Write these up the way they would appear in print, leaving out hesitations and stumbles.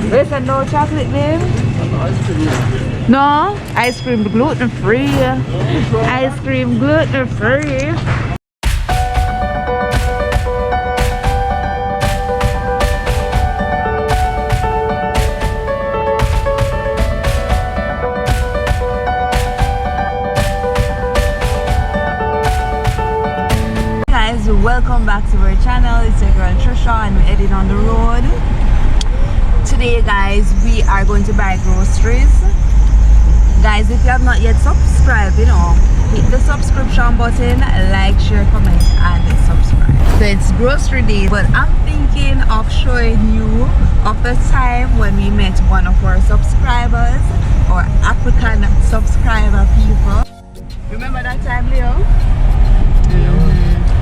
There's a no chocolate, babe? No? Ice cream gluten free. Ice cream gluten free. Welcome back to our channel. It's your girl Trisha and we're heading on the road. Today guys, we are going to buy groceries. Guys, if you have not yet subscribed, hit the subscription button, like, share, comment and subscribe. So it's grocery day, but I'm thinking of showing you of the time when we met one of our subscribers, or African subscriber people. Remember that time, Leo?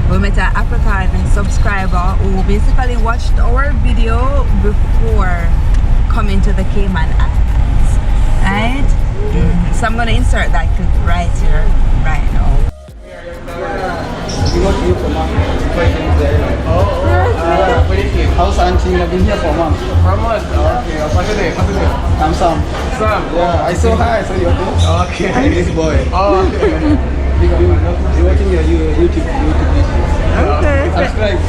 We met an African subscriber who basically watched our video before coming to the Cayman Islands, right? So I'm gonna insert that clip right here, right now. How's auntie? I've been here for a month. For a month? Okay. What's your name? I'm Sam. Sam? Yeah, I saw her, I saw your face. Okay. And this boy. Oh, okay. You're watching your YouTube videos. Okay. Subscribe.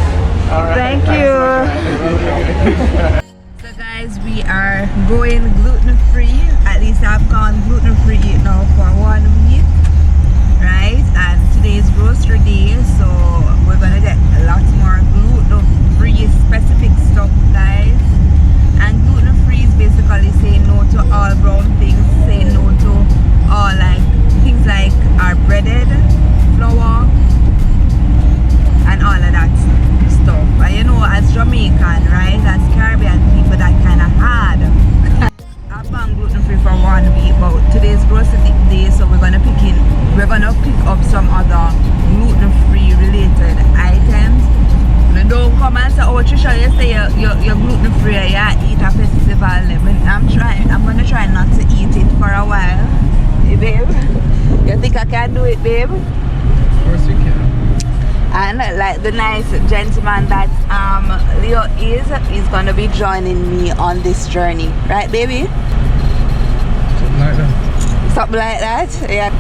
Alright. Thank you. So guys, we are going gluten free. At least I've gone gluten free now for 1 week, right? And today is grocery day, so we're gonna get a lot more gluten free specific stuff, guys. And gluten free is basically saying no to all brown things, saying no to all like things like our breaded flour and all of that stuff. And you know, as Jamaican, right, as Caribbean people, that kind of hard. I've gone gluten free for 1 week, but today's grocery day, so we're gonna pick up some other gluten free related items. And don't come and say, oh Trisha, you say you're gluten free, you eat a festival. I'm gonna try not to eat it for a while. Hey, babe, you think I can do it, babe? Of course you can. And like the nice gentleman that Leo is gonna be joining me on this journey, right, baby? Something like that. Something like that, yeah.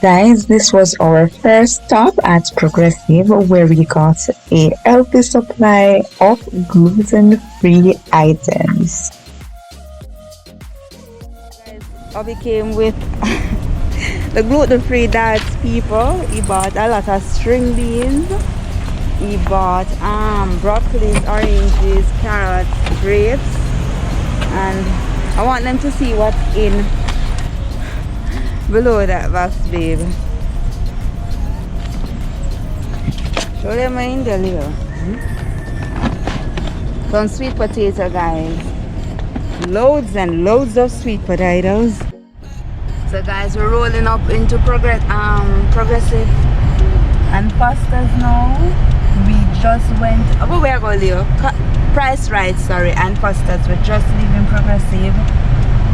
Guys, this was our first stop at Progressive, where we got a healthy supply of gluten-free items. Obi came with the gluten-free diets people. He bought a lot of string beans. He bought broccoli, oranges, carrots, grapes, and I want them to see what's in below that box, babe. Show them in the little. Some sweet potato, guys. Loads and loads of sweet potatoes. So guys, we're rolling up into Progressive and Foster's now. We just went, oh, where go Leo? Price Right, sorry, and Foster's. We're just leaving Progressive.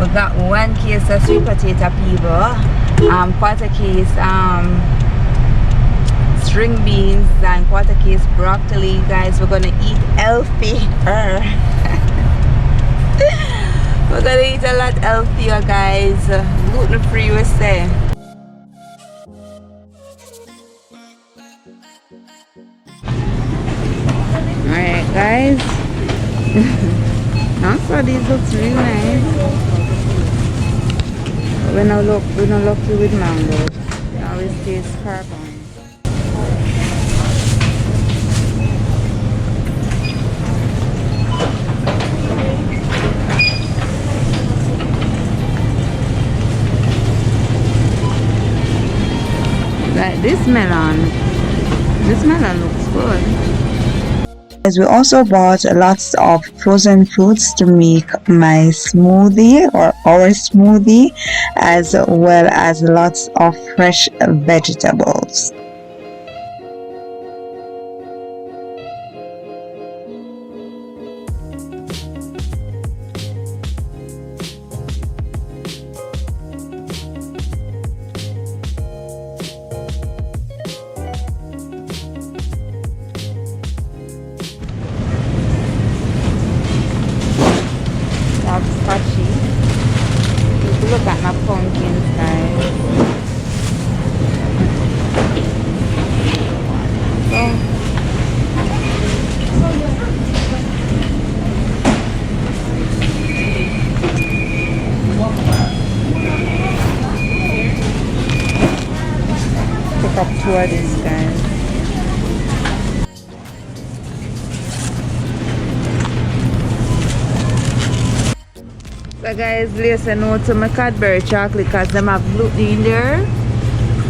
We got 1 case of sweet potato people, quarter case string beans, and quarter case broccoli. Guys, we're gonna eat healthy. We're gonna eat a lot healthier, guys. Gluten free, we say. Alright, guys. Also, these looks really nice. We're not lucky with mango. It always tastes carbon. Like this melon looks good. As we also bought lots of frozen fruits to make my smoothie or our smoothie, as well as lots of fresh vegetables. of this, guys. So guys, listen out to my Cadbury chocolate because them have gluten in there.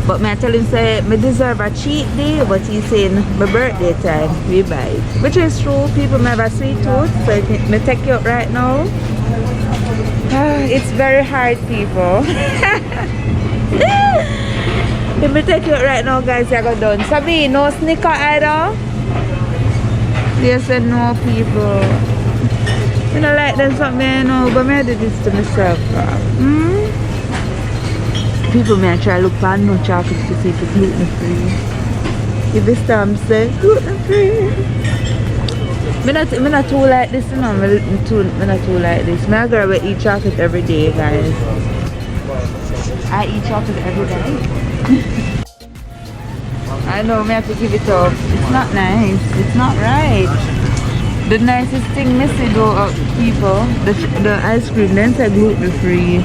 But me I tell him say me deserve a cheat day, but he's saying my birthday time we buy it. Which is true, people may have a sweet tooth, so me take you up right now. It's very hard, people. If me take you up right now, guys, I go done. Sabi, no sneaker either. Yes and no, people. You know, like them something, you know, but me I do this to myself. People may try to look for no chocolate to see if it's gluten free. If it's time say gluten free. Me not too like this, you know. Me not too like this. My girl will eat chocolate every day, guys. I eat chocolate every day. I know, me have to give it up. It's not nice. It's not right. The nicest thing me see though, people, the ice cream, then say gluten free.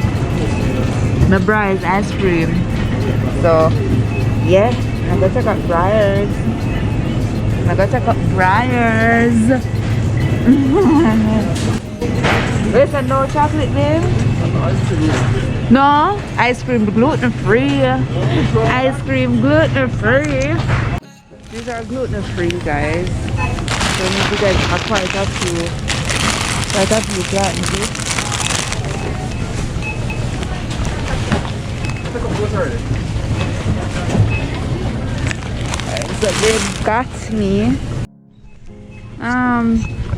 My bride's ice cream. So yeah, I'm gonna take up Briars. Where's the no chocolate, babe? No? Ice cream gluten free. Ice cream gluten free. These are gluten free, guys. So you guys are quite a few gluten. So they got me.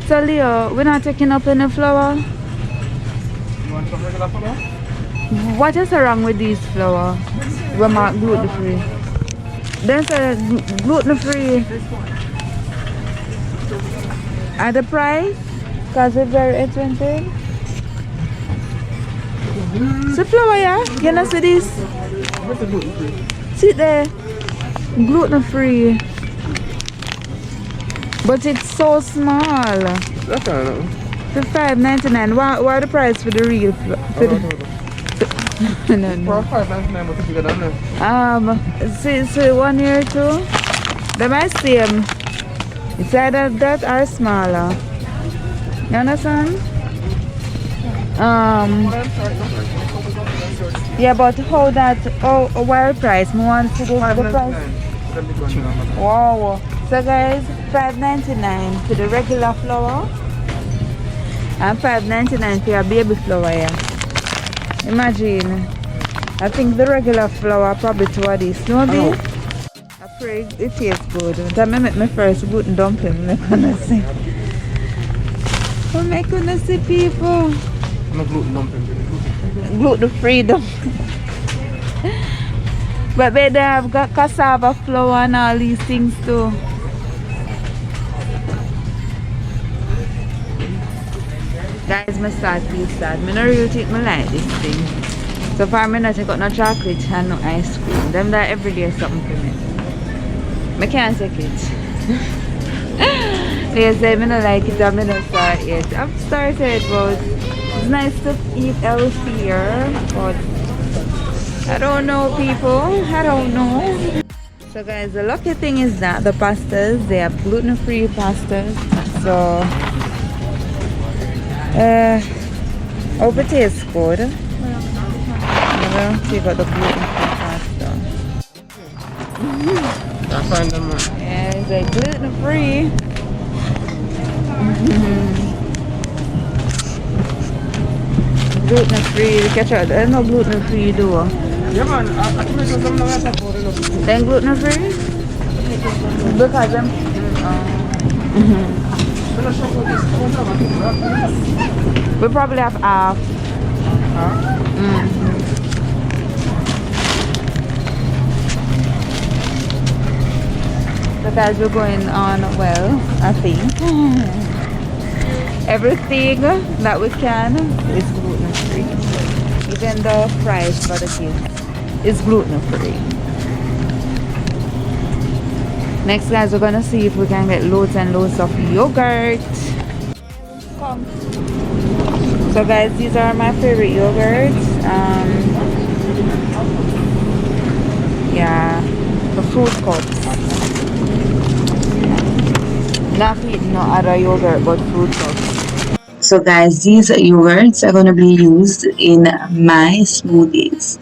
So Leo, we're not taking up any flour. You want some regular flour? What is wrong with these flour? We're not gluten free. Then say gluten free. At the price? Because it's very expensive. So flour, yeah? You know see this? What's the gluten free? See there? Gluten free. But it's so small. That's all right. For $5.99. What the price for the real flour? No. For $5.99, what's bigger than that? See 1 year too? They might same. It's either that or smaller. You understand? Yeah, but how that, what price? Me want to go the price. Wow. So guys, $5.99 for the regular flour and $5.99 for your baby flour, yeah. Imagine. I think the regular flour probably to this, no be? I pray it tastes good. That I make my first gluten dumpling, I'm gonna see. Oh my goodness, see people. No gluten dumpling. Gluten free dumpling. But they have got cassava flour and all these things too. Guys, my start feel sad. I don't really think I like this thing. So far, I not take out no chocolate and no ice cream. Them that every day is something for me. I can't take it. They say I don't like it, I'm not start yet. I've started, but it's nice to eat healthier. But I don't know, people. I don't know. So guys, the lucky thing is that the pastas, they have gluten-free pastas. So hope it tastes good. I'm gonna take out the gluten-free pasta. I find them. Yeah, it's like gluten-free. Gluten-free, catch out. There's no gluten-free though. Yeah, man. I can make some nice for it. Then gluten-free? Because them. We probably have half. So guys, we're going on well, I think. Everything that we can is gluten free. Even the price for the kids is gluten free. Next guys, we're gonna see if we can get loads and loads of yogurt. Come. So guys, these are my favorite yogurts. Yeah, The fruit cups. Not eating no other yogurt but fruit cups. So guys, these yogurts are going to be used in my smoothies.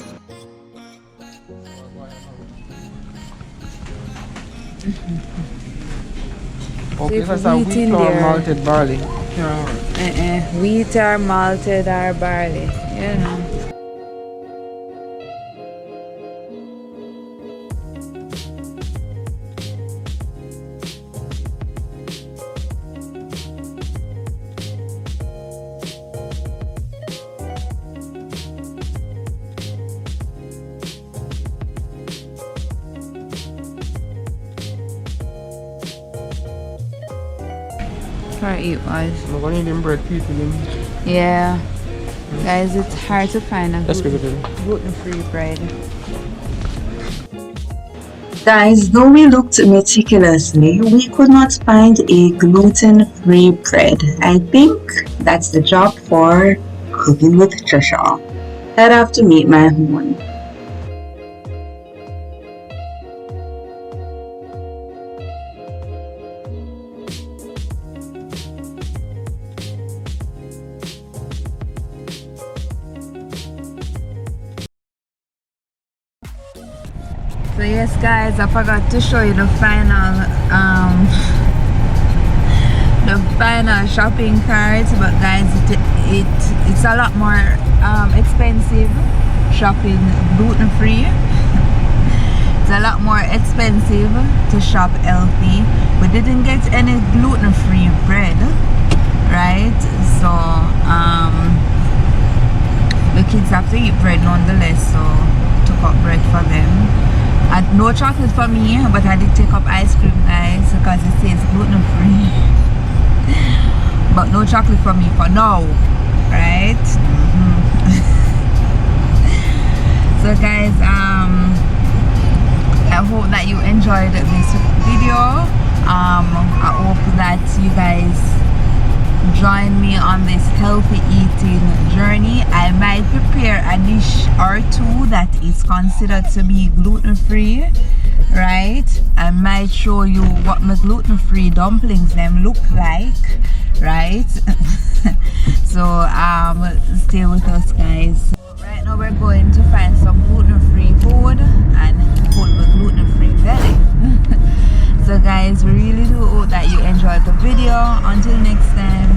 Okay, if that's a wheat wheat in flour there- malted barley. Wheat or malted or barley, you know. Try to eat wise. I'm gonna need them bread pieces in. Yeah. Guys, it's hard to find a Let's give it in. gluten-free bread. Guys, though we looked meticulously, we could not find a gluten-free bread. I think that's the job for Cooking with Trisha. I'd have to make my own. So yes guys, I forgot to show you the final shopping cart, but guys it's a lot more expensive shopping gluten free. It's a lot more expensive to shop healthy. We didn't get any gluten free bread, right? So the kids have to eat bread nonetheless, so took up bread for them. And no chocolate for me, but I did take up ice cream, guys, because it says gluten free. But no chocolate for me for now, right? So guys, I hope that you enjoyed this video. I hope that you guys join me on this healthy eating journey. I might prepare a dish or two that is considered to be gluten-free, right? I might show you what my gluten-free dumplings them look like, right? So stay with us, guys. Right now we're going to find some gluten-free food and food with gluten-free belly. So guys, we really do hope that you enjoyed the video. Until next time.